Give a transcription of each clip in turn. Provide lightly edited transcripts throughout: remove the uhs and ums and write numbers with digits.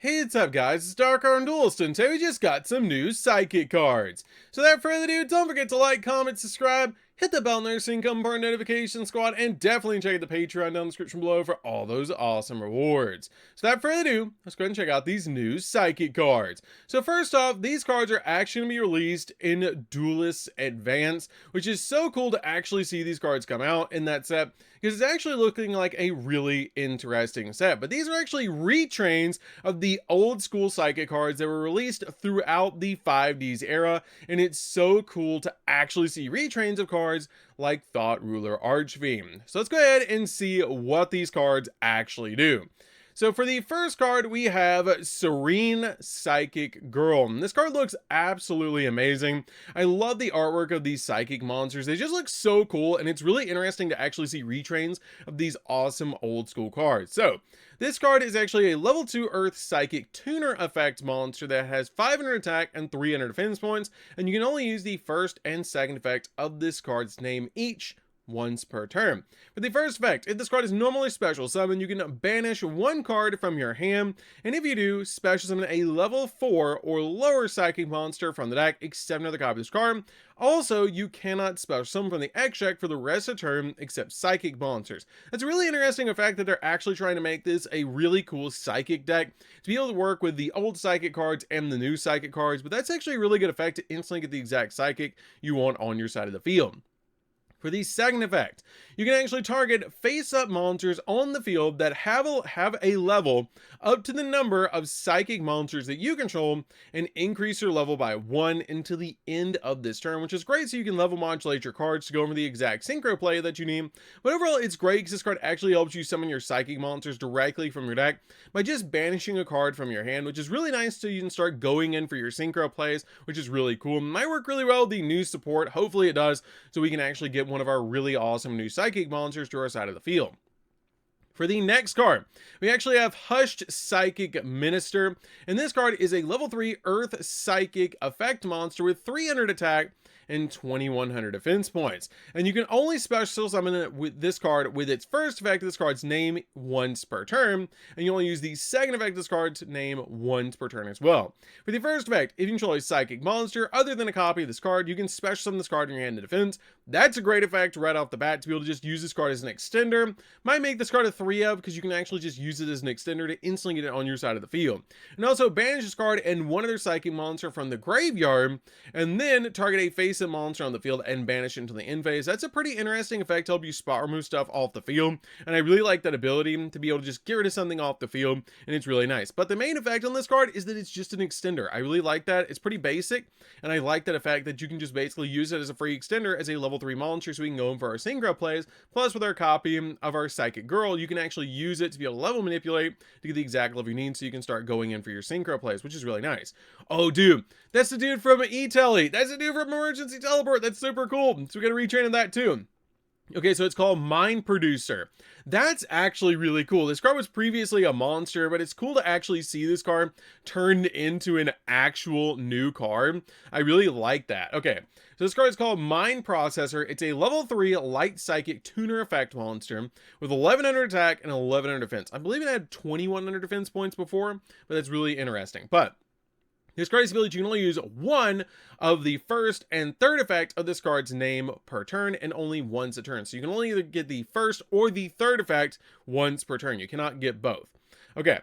Hey, what's up guys, it's DarkArmedDuelist, and today we just got some new Psychic cards. So without further ado, don't forget to like, comment, subscribe, hit the bell notification, become part of the notification squad, and definitely check out the Patreon down in the description below for all those awesome rewards. So without further ado, let's go ahead and check out these new Psychic cards. So first off, these cards are actually going to be released in Duelist Advance, which is so cool to actually see these cards come out in that set, because it's actually looking like a really interesting set. But these are actually retrains of the old school Psychic cards that were released throughout the 5Ds era, and it's so cool to actually see retrains of cards like Thought Ruler Archfiend. So let's go ahead and see what these cards actually do. So for the first card, we have Serene Psychic Girl. And this card looks absolutely amazing. I love the artwork of these psychic monsters. They just look so cool, and it's really interesting to actually see retrains of these awesome old school cards. So this card is actually a level 2 Earth Psychic Tuner effect monster that has 500 attack and 300 defense points, and you can only use the first and second effect of this card's name each once per turn. For the first effect, if this card is normally special summon, you can banish one card from your hand, and if you do, special summon a level 4 or lower psychic monster from the deck, except another copy of this card. Also, you cannot special summon from the X deck for the rest of the turn except psychic monsters. That's a really interesting effect that they're actually trying to make this a really cool psychic deck to be able to work with the old psychic cards and the new psychic cards, but that's actually a really good effect to instantly get the exact psychic you want on your side of the field. For the second effect, you can actually target face-up monsters on the field that have a level up to the number of psychic monsters that you control, and increase your level by 1 until the end of this turn, which is great so you can level modulate your cards to go over the exact synchro play that you need. But overall, it's great because this card actually helps you summon your psychic monsters directly from your deck by just banishing a card from your hand, which is really nice so you can start going in for your synchro plays, which is really cool. It might work really well with the new support. Hopefully it does, so we can actually get one of our really awesome new psychic monsters to our side of the field. For the next card, we actually have Hushed Psychic Minister, and this card is a level 3 Earth Psychic effect monster with 300 attack and 2100 defense points, and you can only special summon it with this card with its first effect of this card's name once per turn, and you only use the second effect of this card's name once per turn as well. For the first effect, if you control a psychic monster other than a copy of this card, you can special summon this card in your hand to defense. That's a great effect right off the bat to be able to just use this card as an extender. Might make this card a 3-of because you can actually just use it as an extender to instantly get it on your side of the field. And also banish this card and one other psychic monster from the graveyard, and then target a face-up monster on the field and banish it into the end phase. That's a pretty interesting effect to help you spot remove stuff off the field, and I really like that ability to be able to just get rid of something off the field, and it's really nice. But the main effect on this card is that it's just an extender. I really like that. It's pretty basic, and I like that effect that you can just basically use it as a free extender as a level 3 monster so we can go in for our synchro plays. Plus with our copy of our Psychic Girl, you can actually use it to be able to level manipulate to get the exact level you need so you can start going in for your synchro plays, which is really nice. Oh dude, that's the dude from E-Telly. That's the dude from Emergency Teleport. That's super cool. So we got to retrain in that too. Okay, so it's called Mind Producer. That's actually really cool. This card was previously a monster, but it's cool to actually see this card turned into an actual new card. I really like that. Okay, so this card is called Mind Processor. It's a level 3 light psychic tuner effect monster with 1100 attack and 1100 defense. I believe it had 2100 defense points before, but that's really interesting. But this card's ability, you can only use one of the first and third effect of this card's name per turn, and only once a turn. So you can only either get the first or the third effect once per turn. You cannot get both. Okay.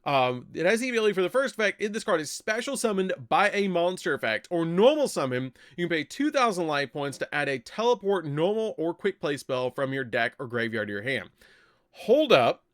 It has the ability for the first effect. If this card is special summoned by a monster effect or normal summon, you can pay 2,000 life points to add a teleport normal or quick play spell from your deck or graveyard to your hand. Hold up.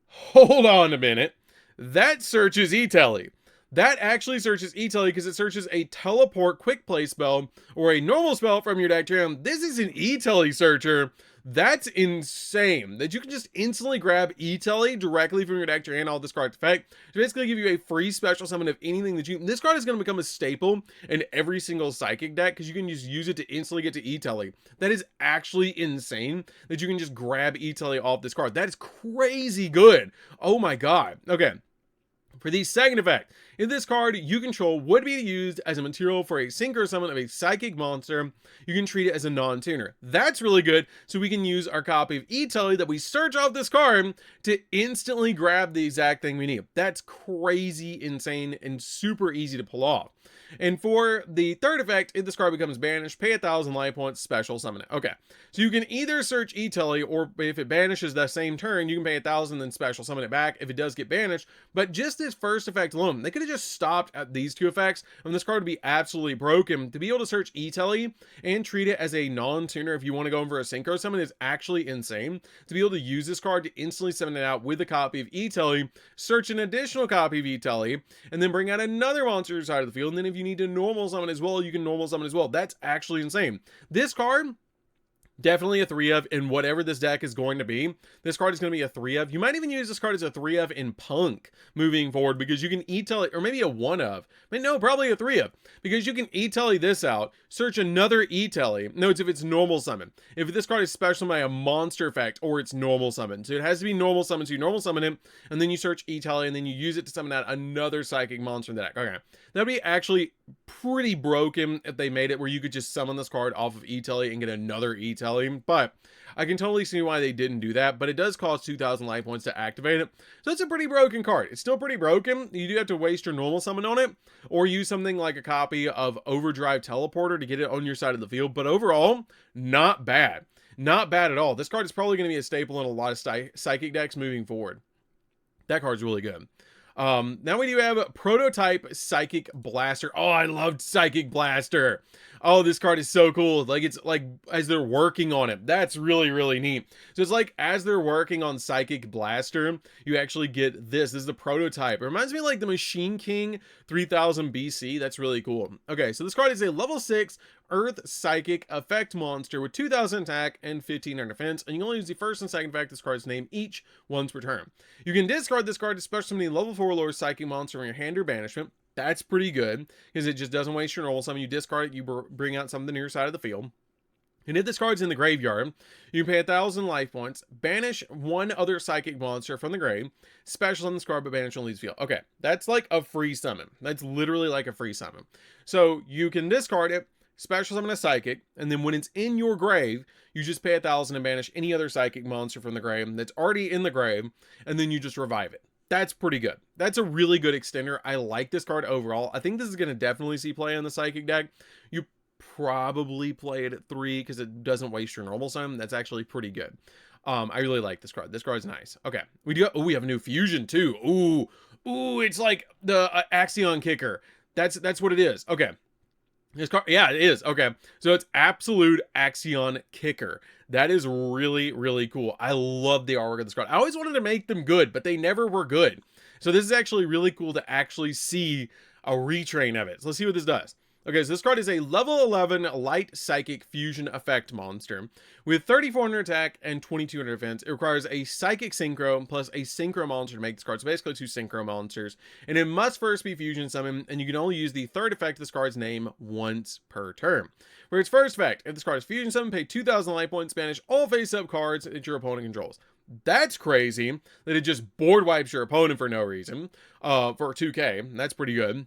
Hold on a minute. That searches E-Telly. That actually searches E-Telly because it searches a teleport quick play spell or a normal spell from your deck to your hand. This is an E-Telly searcher. That's insane that you can just instantly grab E-Telly directly from your deck to your hand, all this card's effect to basically give you a free special summon of anything that you. This card is going to become a staple in every single psychic deck because you can just use it to instantly get to E-Telly. That is actually insane that you can just grab E-Telly off this card. That is crazy good. Oh my god. Okay. For the second effect, if this card you control would be used as a material for a synchro summon of a psychic monster, you can treat it as a non-tuner. That's really good, so we can use our copy of E-Telly that we search off this card to instantly grab the exact thing we need. That's crazy, insane, and super easy to pull off. And for the third effect, if this card becomes banished, pay 1,000 life points, special summon it. Okay, so you can either search E-Telly, or if it banishes that same turn, you can pay 1,000, then special summon it back if it does get banished. But just this first effect alone, they could have just stopped at these two effects, and this card would be absolutely broken. To be able to search E-Telly and treat it as a non-tuner if you want to go in for a synchro summon is actually insane. To be able to use this card to instantly summon it out with a copy of E-Telly, search an additional copy of E-Telly, and then bring out another monster side of the field, and then if you need to normal summon as well, you can normal summon as well. That's actually insane. This card, definitely a 3 of in whatever this deck is going to be. This card is going to be a 3 of. You might even use this card as a 3 of in Punk moving forward, because you can E-Telly, or maybe a 1 of. I mean, no, probably a 3 of, because you can E-Telly this out, search another E-Telly. Notes if it's normal summon. If this card is special by a monster effect, or it's normal summon. So it has to be normal summon, so you normal summon it, and then you search E-Telly, and then you use it to summon out another psychic monster in the deck. Okay, that'd be actually pretty broken if they made it where you could just summon this card off of E-Telly and get another E-Telly. But I can totally see why they didn't do that, but it does cost 2,000 life points to activate it, so it's a pretty broken card. It's still pretty broken. You do have to waste your normal summon on it, or use something like a copy of Overdrive Teleporter to get it on your side of the field, but overall, not bad. Not bad at all. This card is probably going to be a staple in a lot of psychic decks moving forward. That card's really good. Now we do have Prototype Psychic Blaster. Oh, I loved Psychic Blaster. Oh, this card is so cool. Like, it's like as they're working on it. That's really, really neat. So it's like as they're working on Psychic Blaster, you actually get this. This is the prototype. It reminds me of like the Machine King 3000 BC. That's really cool. Okay, so this card is a level 6 Earth Psychic effect monster with 2,000 attack and 1,500 defense, and you can only use the first and second effect this card's name each once per turn. You can discard this card to special summon a level 4 lower psychic monster in your hand or banishment. That's pretty good, because it just doesn't waste your normal summon. You discard it, you bring out something near your side of the field. And if this card's in the graveyard, you can pay 1,000 life points, banish one other psychic monster from the grave, special summon this card, but banish only this field. Okay, that's like a free summon. That's literally like a free summon. So you can discard it, special summon a psychic, and then when it's in your grave, you just pay 1,000 and banish any other psychic monster from the grave that's already in the grave, and then you just revive it. That's pretty good. That's a really good extender. I like this card overall. I think this is going to definitely see play in the psychic deck. You probably play it at 3 because it doesn't waste your normal summon. That's actually pretty good. I really like this card. This card is nice. Okay, we have a new fusion too. Ooh, it's like the Axion Kicker. That's what it is. Okay. This card, yeah, it is. Okay, so it's Absolute Axion Kicker. That is really, really cool. I love the artwork of this card. I always wanted to make them good, but they never were good. So this is actually really cool to actually see a retrain of it. So let's see what this does. Okay, so this card is a level 11 light psychic fusion effect monster with 3,400 attack and 2,200 defense. It requires a psychic synchro plus a synchro monster to make this card. So basically 2 synchro monsters, and it must first be fusion summoned, and you can only use the third effect of this card's name once per turn. For its first effect, if this card is fusion summoned, pay 2,000 life points, banish all face-up cards that your opponent controls. That's crazy that it just board wipes your opponent for no reason for 2k. That's pretty good.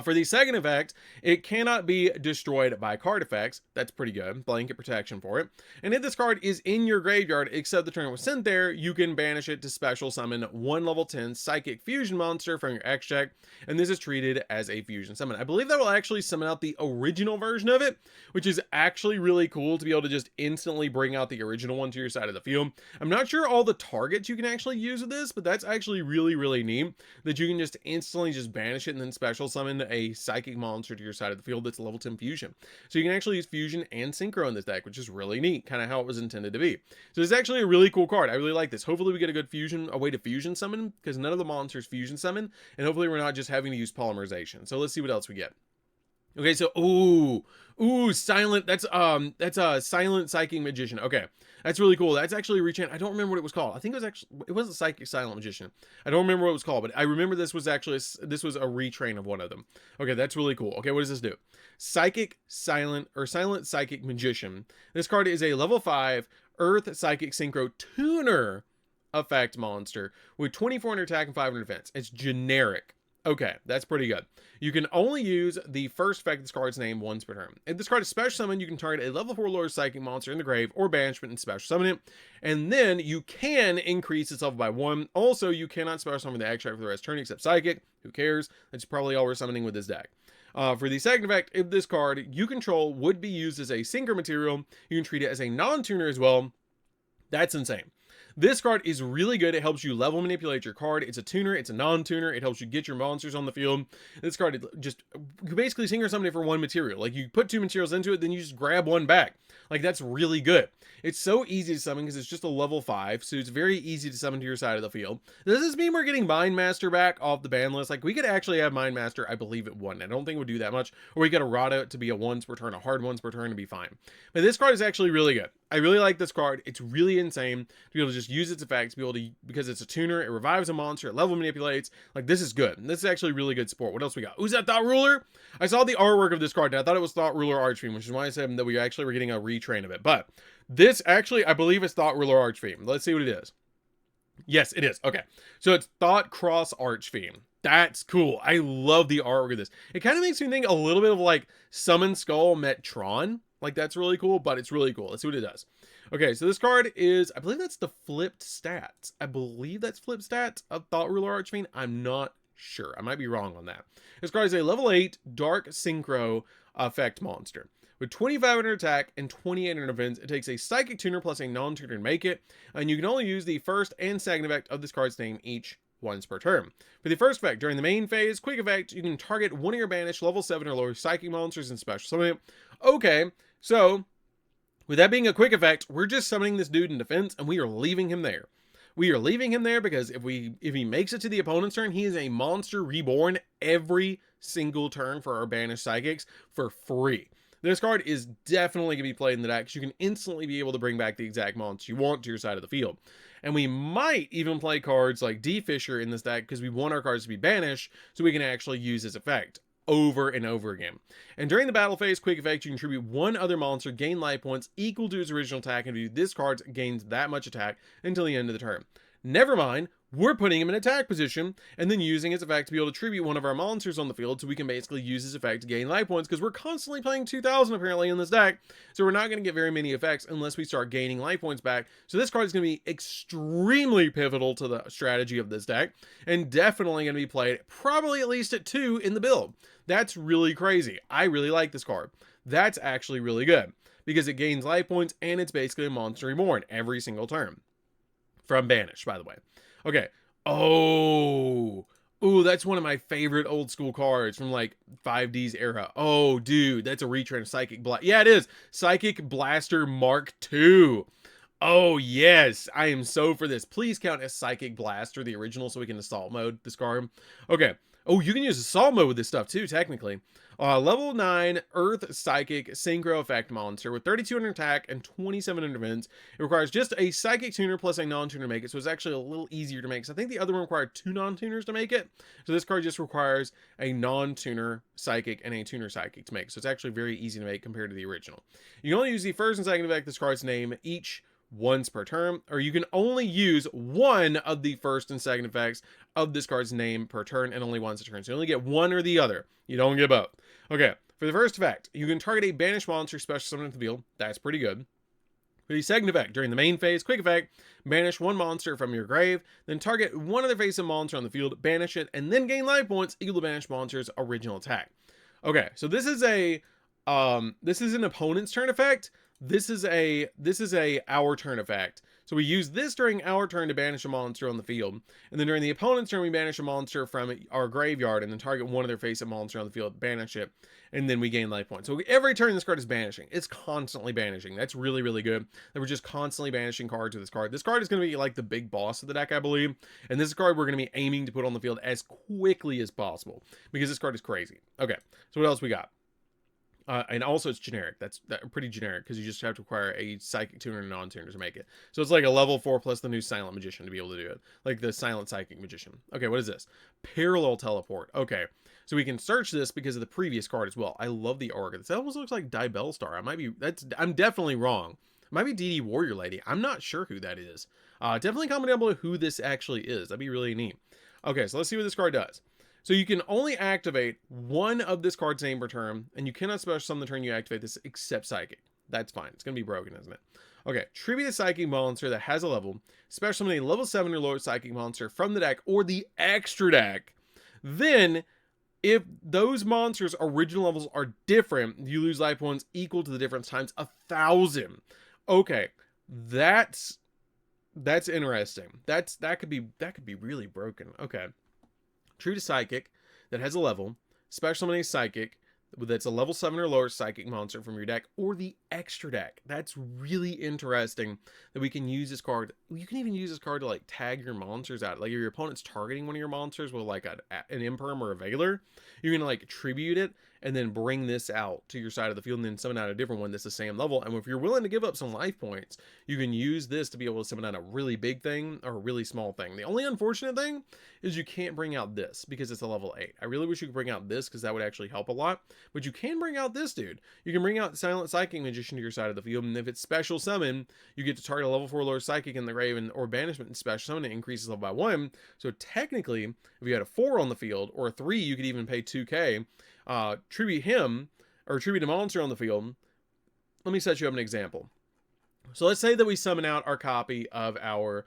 For the second effect, it cannot be destroyed by card effects. That's pretty good. Blanket protection for it. And if this card is in your graveyard, except the turn it was sent there, you can banish it to special summon one level 10 Psychic Fusion monster from your X deck, and this is treated as a fusion summon. I believe that will actually summon out the original version of it, which is actually really cool to be able to just instantly bring out the original one to your side of the field. I'm not sure all the targets you can actually use with this, but that's actually really, really neat that you can just instantly just banish it and then special summon a psychic monster to your side of the field that's level 10 fusion. So you can actually use fusion and synchro in this deck, which is really neat, kind of how it was intended to be. So it's actually a really cool card. I really like this. Hopefully we get a good fusion, a way to fusion summon, because none of the monsters fusion summon, and hopefully we're not just having to use polymerization. So let's see what else we get. Okay, so silent. That's a silent psychic magician. Okay, that's really cool. That's actually a rechain. I don't remember what it was called. I think it was a psychic silent magician. I don't remember what it was called, but I remember this was actually this was a retrain of one of them. Okay, that's really cool. Okay, what does this do? Psychic silent psychic magician. This card is a level 5 Earth Psychic Synchro tuner effect monster with 2400 attack and 500 defense. It's generic. Okay, that's pretty good. You can only use the first effect of this card's name once per turn. If this card is special summon, you can target a level 4 lower psychic monster in the grave or banishment and special summon it. And then you can increase its level by 1. Also, you cannot special summon the extract for the rest of the turn except psychic. Who cares? That's probably all we're summoning with this deck. For the second effect, if this card you control would be used as a synchro material, you can treat it as a non-tuner as well. That's insane. This card is really good. It helps you level manipulate your card. It's a tuner. It's a non-tuner. It helps you get your monsters on the field. This card just, you basically synchro summon it for one material. Like, you put 2 materials into it, then you just grab one back. Like, that's really good. It's so easy to summon because it's just a level 5, so it's very easy to summon to your side of the field. Does this mean we're getting Mind Master back off the ban list? Like, we could actually have Mind Master, I believe, at 1. I don't think it would do that much. Or we got errata it to be a once per turn, a hard once per turn to be fine. But this card is actually really good. I really like this card. It's really insane to be able to just use its effects, be able to, because it's a tuner, it revives a monster, it level manipulates. Like, this is good. This is actually really good support. What else we got? Who's that Thought Ruler? I saw the artwork of this card, and I thought it was Thought Ruler Archfiend, which is why I said that we actually were getting a retrain of it. But this actually, I believe it's Thought Ruler Archfiend. Let's see what it is. Yes, it is. Okay. So it's Thought Cross Archfiend. That's cool. I love the artwork of this. It kind of makes me think a little bit of like Summon Skull met Tron. Like, that's really cool, but it's really cool. Let's see what it does. Okay, so this card is, I believe that's the flipped stats. I believe that's flipped stats of Thought Ruler Archfiend. I'm not sure. I might be wrong on that. This card is a level 8 Dark Synchro effect monster. With 2500 attack and 2800 defense, it takes a Psychic Tuner plus a non-tuner to make it, and you can only use the first and second effect of this card's name each once per turn. For the first effect, during the main phase, quick effect, you can target one of your banished level 7 or lower psychic monsters and special summon it. Okay, so with that being a quick effect, we're just summoning this dude in defense, and we are leaving him there. We are leaving him there because if he makes it to the opponent's turn, he is a monster reborn every single turn for our banished psychics for free. This card is definitely going to be played in the deck because you can instantly be able to bring back the exact monster you want to your side of the field. And we might even play cards like D Fisher in this deck because we want our cards to be banished so we can actually use his effect over and over again. And during the battle phase, quick effect, you can tribute one other monster, gain life points equal to its original attack, and this card gains that much attack until the end of the turn. Never mind, we're putting him in attack position and then using his effect to be able to tribute one of our monsters on the field so we can basically use his effect to gain life points because we're constantly playing 2000 apparently in this deck, so we're not going to get very many effects unless we start gaining life points back. So this card is going to be extremely pivotal to the strategy of this deck and definitely going to be played probably at least at 2 in the build. That's really crazy. I really like this card. That's actually really good because it gains life points and it's basically a monster reborn every single turn. From Banish, by the way. Okay. Oh, that's one of my favorite old school cards from like 5D's era. Oh, dude, that's a retrain of Psychic Blast. Yeah, it is. Psychic Blaster Mark II. Oh, yes. I am so for this. Please count as Psychic Blaster, the original, so we can assault mode this card. Okay. Oh, you can use assault mode with this stuff too, technically. Level 9 Earth Psychic Synchro Effect monster with 3200 attack and 2700 defense. It requires just a Psychic Tuner plus a non-tuner to make it, so it's actually a little easier to make. So I think the other one required 2 non-tuners to make it. So this card just requires a non-tuner Psychic and a tuner Psychic to make. So it's actually very easy to make compared to the original. You can only use the first and second effect of this card's name each once per turn, or you can only use one of the first and second effects of this card's name per turn and only once a turn. So you only get one or the other. You don't get both. Okay, for the first effect, you can target a banished monster special summon to the field. That's pretty good. For the second effect, during the main phase, quick effect, banish one monster from your grave, then target one other face-up monster on the field, banish it, and then gain life points equal to banished monster's original attack. Okay, so this is an opponent's turn effect. This is a our turn effect. So we use this during our turn to banish a monster on the field, and then during the opponent's turn we banish a monster from our graveyard and then target one of their face-up monster on the field, banish it, and then we gain life points. So every turn this card is banishing. It's constantly banishing. That's really, really good that we're just constantly banishing cards with this card. This card is going to be like the big boss of the deck, I believe, and this card we're going to be aiming to put on the field as quickly as possible because this card is crazy. Okay, so what else we got? And also it's generic. That's pretty generic because you just have to acquire a Psychic Tuner and non-tuner to make it. So it's like a level 4 plus the new Silent Magician to be able to do it. Like the Silent Psychic Magician. Okay, what is this? Parallel Teleport. Okay, so we can search this because of the previous card as well. I love the arc. This almost looks like Die Bellstar. I'm definitely wrong. might be DD Warrior Lady. I'm not sure who that is. Definitely comment down below who this actually is. That'd be really neat. Okay, so let's see what this card does. So you can only activate one of this card's name per turn, and you cannot special summon the turn you activate this except Psychic. That's fine. It's going to be broken, isn't it? Okay, tribute a Psychic monster that has a level. Special summon a level 7 or lower Psychic monster from the deck or the extra deck. Then, if those monsters' original levels are different, you lose life points equal to the difference times 1,000. Okay, that's interesting. That could be really broken. Okay. True to Psychic that has a level, special summon a Psychic that's a level 7 or lower Psychic monster from your deck or the extra deck. That's really interesting that we can use this card. You can even use this card to like tag your monsters out. Like if your opponent's targeting one of your monsters with like an Imperm or a Veiler, you can like tribute it and then bring this out to your side of the field and then summon out a different one that's the same level. And if you're willing to give up some life points, you can use this to be able to summon out a really big thing or a really small thing. The only unfortunate thing is you can't bring out this because it's a level 8. I really wish you could bring out this because that would actually help a lot. But you can bring out this dude. You can bring out Silent Psychic Magician to your side of the field, and if it's special summon, you get to target a level 4 lower Psychic in the grave or banishment and special summon. It increases level by 1. So technically, if you had a 4 on the field or a 3, you could even pay 2k. Tribute him or tribute a monster on the field. Let me set you up an example. So let's say that we summon out our copy of our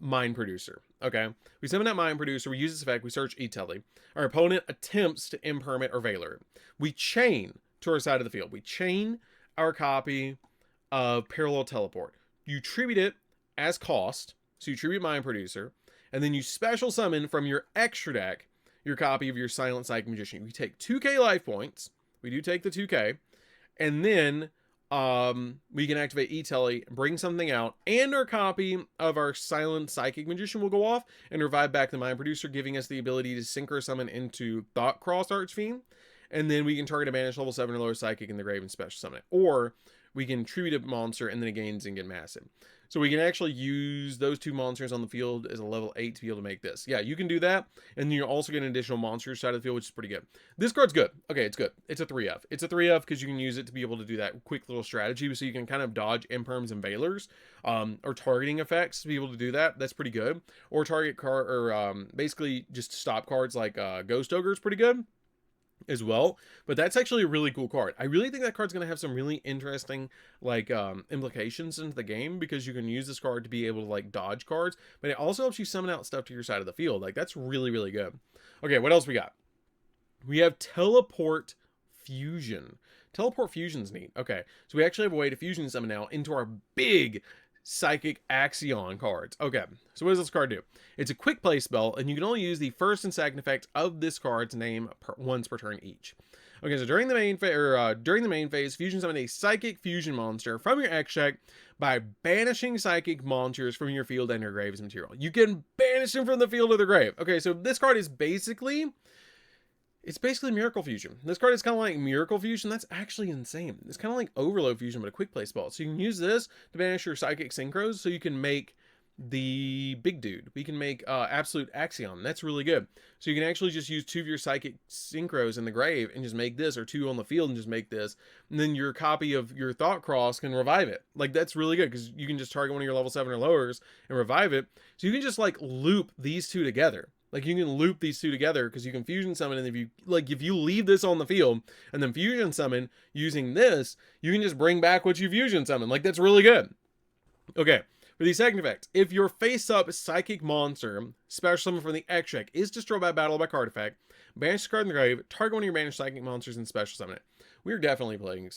Mind Producer. Okay, we summon that Mind Producer, we use this effect, we search E-Telly. Our opponent attempts to Impermit or Veiler. We chain to our side of the field. We chain our copy of Parallel Teleport. You tribute it as cost, so you tribute Mind Producer, and then you special summon from your extra deck your copy of your Silent Psychic Magician. We take 2k life points. We do take the 2k, and then we can activate E-Telly, bring something out, and our copy of our Silent Psychic Magician will go off and revive back the Mind Producer, giving us the ability to synchro summon into Thought Cross Archfiend, and then we can target a banished level 7 or lower Psychic in the grave and special summon it. Or we can tribute a monster and then it gains and get massive. So we can actually use those two monsters on the field as a level 8 to be able to make this. Yeah, you can do that. And you're also getting an additional monster side of the field, which is pretty good. This card's good. Okay, it's good. It's a 3F. It's a 3F because you can use it to be able to do that quick little strategy. So you can kind of dodge Imperms and Veilers, or targeting effects to be able to do that. That's pretty good. Or target card, or basically just stop cards like Ghost Ogre is pretty good as well. But that's actually a really cool card. I really think that card's going to have some really interesting like implications into the game, because you can use this card to be able to like dodge cards, but it also helps you summon out stuff to your side of the field. Like that's really, really good. Okay, what else we got? We have Teleport Fusion. Teleport Fusion's neat. Okay, so we actually have a way to fusion summon now into our big Psychic Axion cards. Okay, so what does this card do? It's a quick play spell, and you can only use the first and second effect of this card's name once per turn each. Okay, so during the main phase, fusion summon a Psychic Fusion monster from your X deck by banishing Psychic monsters from your field and your grave as material. You can banish them from the field or the grave. Okay, so this card is basically Miracle Fusion. This card is kind of like Miracle Fusion. That's actually insane. It's kind of like Overload Fusion, but a quick play spell. So you can use this to banish your Psychic Synchros, so you can make the big dude. We can make Absolute Axion. That's really good. So you can actually just use 2 of your Psychic Synchros in the grave and just make this, or 2 on the field and just make this. And then your copy of your Thought Cross can revive it. Like that's really good, because you can just target one of your level 7 or lowers and revive it. So you can just like loop these two together. Like you can loop these two together, because you can fusion summon, and if you leave this on the field and then fusion summon using this, you can just bring back what you fusion summon. Like that's really good. Okay, for the second effect, if your face-up Psychic monster special summon from the X deck is destroyed by battle by card effect, banish the card in the grave, target one of your banished Psychic monsters and special summon it. We're definitely playing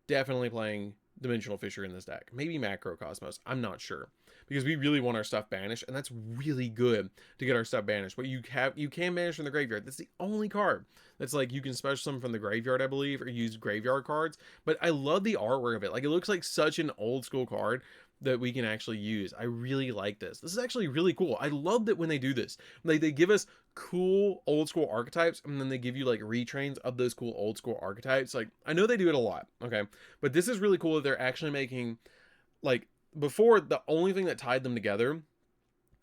definitely playing Dimensional Fissure in this deck. Maybe Macrocosmos. I'm not sure, because we really want our stuff banished, and that's really good to get our stuff banished. But you can banish from the graveyard. That's the only card that's like you can special summon from the graveyard, I believe, or use graveyard cards. But I love the artwork of it. Like it looks like such an old school card that we can actually use. I really like this. This is actually really cool. I love that when they do this. Like they give us cool old school archetypes, and then they give you like retrains of those cool old school archetypes. Like I know they do it a lot, okay? But this is really cool that they're actually making, like, before the only thing that tied them together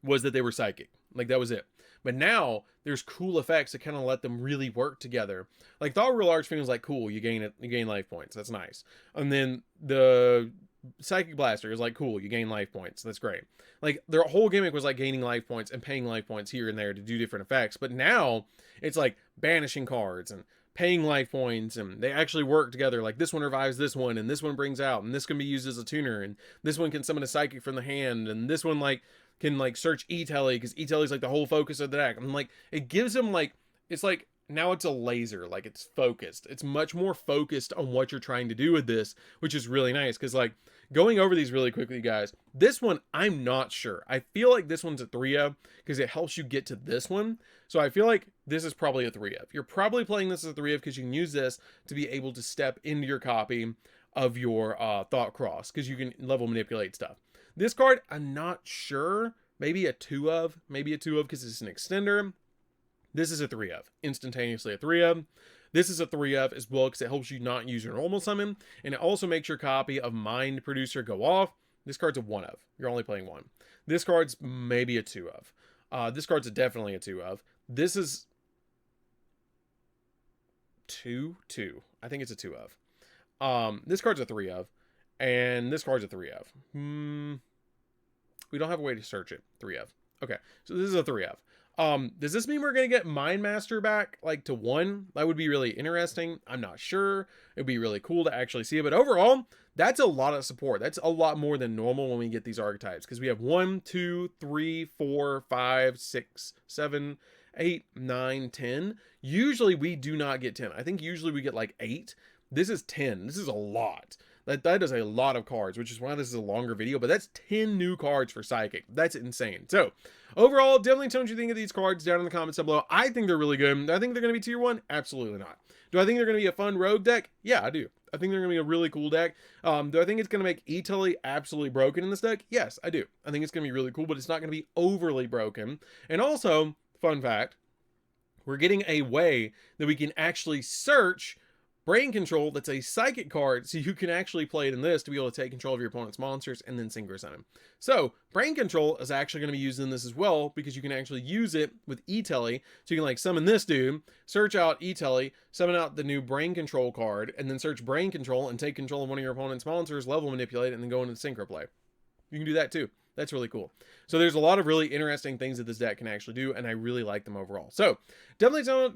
was that they were Psychic. Like that was it. But now there's cool effects that kind of let them really work together. Like Thought Real Archfiend is like, cool, you gain life points. That's nice. And then the Psychic Blaster is like, cool, you gain life points. That's great. Like their whole gimmick was like gaining life points and paying life points here and there to do different effects. But now it's like banishing cards and paying life points, and they actually work together. Like this one revives this one, and this one brings out, and this can be used as a tuner, and this one can summon a psychic from the hand, and this one like can like search E-Telly, because E-Telly is like the whole focus of the deck. I'm like, it gives them like, it's like now it's a laser, like it's focused. It's much more focused on what you're trying to do with this, which is really nice. Because like going over these really quickly, guys, this one I'm not sure. I feel like this one's a 3-of because it helps you get to this one. So I feel like this is probably a 3-of. You're probably playing this as a 3-of because you can use this to be able to step into your copy of your Thought Cross, because you can level manipulate stuff. This card, I'm not sure. Maybe a 2-of. Maybe a 2-of because it's an extender. This is a 3-of. Instantaneously a 3-of. This is a 3-of as well because it helps you not use your normal summon. And it also makes your copy of Mind Producer go off. This card's a 1-of. You're only playing one. This card's maybe a 2-of. This card's definitely a 2-of. This is 2. I think it's a 2-of. This card's a 3-of. And this card's a 3-of. We don't have a way to search it. 3-of. Okay, so this is a 3-of. Does this mean we're going to get Mind Master back like to 1? That would be really interesting. I'm not sure. It'd be really cool to actually see it. But overall, that's a lot of support. That's a lot more than normal when we get these archetypes. Because we have 1, 2, 3, 4, 5, 6, 7, 8, 9, 10. Usually we do not get 10. I think usually we get like 8. This is 10. This is a lot. That is a lot of cards, which is why this is a longer video, but that's 10 new cards for Psychic. That's insane. So overall, definitely tell me what you think of these cards down in the comments down below. I think they're really good. Do I think they're going to be tier 1? Absolutely not. Do I think they're going to be a fun rogue deck? Yeah, I do. I think they're going to be a really cool deck. Do I think it's going to make E-Telly absolutely broken in this deck? Yes, I do. I think it's going to be really cool, but it's not going to be overly broken. And also, fun fact, we're getting a way that we can actually search Brain Control that's a Psychic card, so you can actually play it in this to be able to take control of your opponent's monsters and then synchro summon. So Brain Control is actually going to be used in this as well, because you can actually use it with E-Telly. So you can like summon this dude, search out E-Telly, summon out the new Brain Control card, and then search Brain Control and take control of one of your opponent's monsters, level manipulate it, and then go into synchro play. You can do that too. That's really cool. So there's a lot of really interesting things that this deck can actually do, and I really like them overall. So definitely tell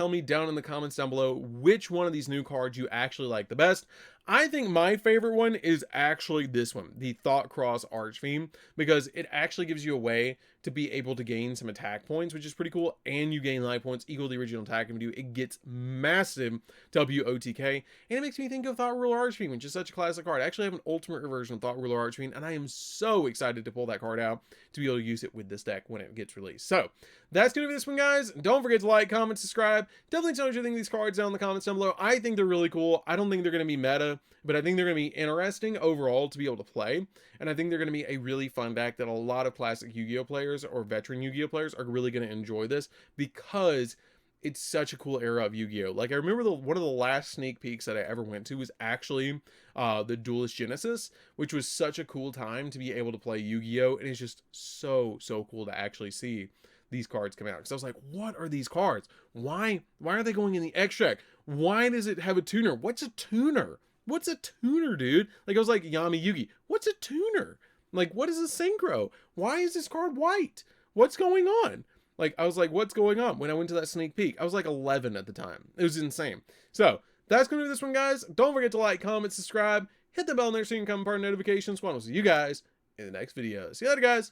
me down in the comments down below which one of these new cards you actually like the best. I think my favorite one is actually this one, the Thought Cross Archfiend, because it actually gives you a way to be able to gain some attack points, which is pretty cool, and you gain life points equal to the original attack. And it gets massive WOTK, and it makes me think of Thought Ruler Archfiend, which is such a classic card. I actually have an ultimate version of Thought Ruler Archfiend, and I am so excited to pull that card out to be able to use it with this deck when it gets released. So that's gonna be this one, guys. Don't forget to like, comment, subscribe. Definitely tell me what you think of these cards down in the comments down below. I think they're really cool. I don't think they're gonna be meta, but I think they're gonna be interesting overall to be able to play, and I think they're gonna be a really fun deck that a lot of classic Yu-Gi-Oh players or veteran Yu-Gi-Oh players are really gonna enjoy this, because it's such a cool era of Yu-Gi-Oh. Like I remember one of the last sneak peeks that I ever went to was actually the Duelist Genesis, which was such a cool time to be able to play Yu-Gi-Oh, and it's just so cool to actually see these cards come out, because I was like, what are these cards? Why are they going in the extract? Why does it have a tuner? What's a tuner? What's a tuner, dude? Like I was like, Yami Yugi, what's a tuner? Like, what is a synchro? Why is this card white? What's going on? Like, I was like, what's going on? When I went to that sneak peek, I was like 11 at the time. It was insane. So that's gonna do this one, guys. Don't forget to like, comment, subscribe, hit the bell next so you can come part of notifications. We'll see you guys in the next video. See you later, guys.